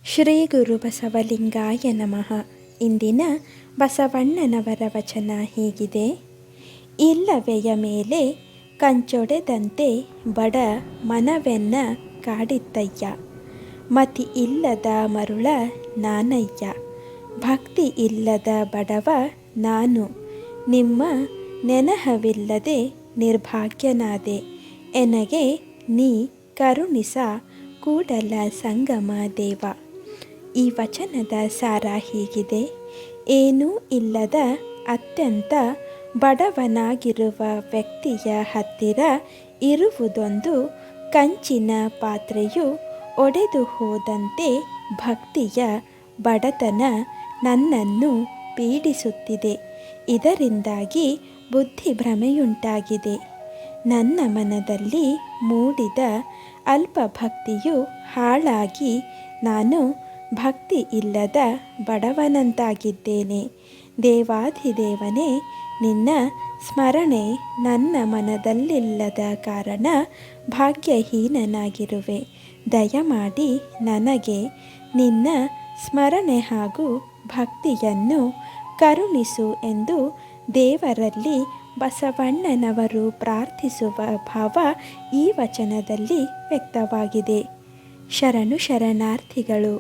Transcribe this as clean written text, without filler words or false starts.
ಶ್ರೀ ಗುರು ಬಸವಲಿಂಗಾಯ ನಮಃ. ಇಂದಿನ ಬಸವಣ್ಣನವರ ವಚನ ಹೀಗಿದೆ: ಇಲ್ಲವೆಯ ಮೇಲೆ ಕಂಚೊಡೆದಂತೆ ಬಡ ಮನವೆನ್ನ ಕಾಡಿತ್ತಯ್ಯ, ಮತಿ ಇಲ್ಲದ ಮರುಳ ನಾನಯ್ಯ, ಭಕ್ತಿ ಇಲ್ಲದ ಬಡವ ನಾನು, ನಿಮ್ಮ ನೆನಹವಿಲ್ಲದೆ ನಿರ್ಭಾಗ್ಯನಾದೆ, ಎನಗೆ ನೀ ಕರುಣಿಸ ಕೂಡಲ ಸಂಗಮ ದೇವ. ಈ ವಚನದ ಸಾರ ಹೀಗಿದೆ: ಏನೂ ಇಲ್ಲದ ಅತ್ಯಂತ ಬಡವನಾಗಿರುವ ವ್ಯಕ್ತಿಯ ಹತ್ತಿರ ಇರುವುದೊಂದು ಕಂಚಿನ ಪಾತ್ರೆಯು ಒಡೆದು ಹೋದಂತೆ ಭಕ್ತಿಯ ಬಡತನ ನನ್ನನ್ನು ಪೀಡಿಸುತ್ತಿದೆ. ಇದರಿಂದಾಗಿ ಬುದ್ಧಿಭ್ರಮೆಯುಂಟಾಗಿದೆ. ನನ್ನ ಮನದಲ್ಲಿ ಮೂಡಿದ ಅಲ್ಪ ಭಕ್ತಿಯು ಹಾಳಾಗಿ ನಾನು ಭಕ್ತಿ ಇಲ್ಲದ ಬಡವನಂತಾಗಿದ್ದೇನೆ. ದೇವಾಧಿದೇವನೇ, ನಿನ್ನ ಸ್ಮರಣೆ ನನ್ನ ಮನದಲ್ಲಿಲ್ಲದ ಕಾರಣ ಭಾಗ್ಯಹೀನನಾಗಿರುವೆ. ದಯಮಾಡಿ ನನಗೆ ನಿನ್ನ ಸ್ಮರಣೆ ಹಾಗೂ ಭಕ್ತಿಯನ್ನು ಕರುಣಿಸು ಎಂದು ದೇವರಲ್ಲಿ ಬಸವಣ್ಣನವರು ಪ್ರಾರ್ಥಿಸುವ ಭಾವ ಈ ವಚನದಲ್ಲಿ ವ್ಯಕ್ತವಾಗಿದೆ. ಶರಣು ಶರಣಾರ್ಥಿಗಳು.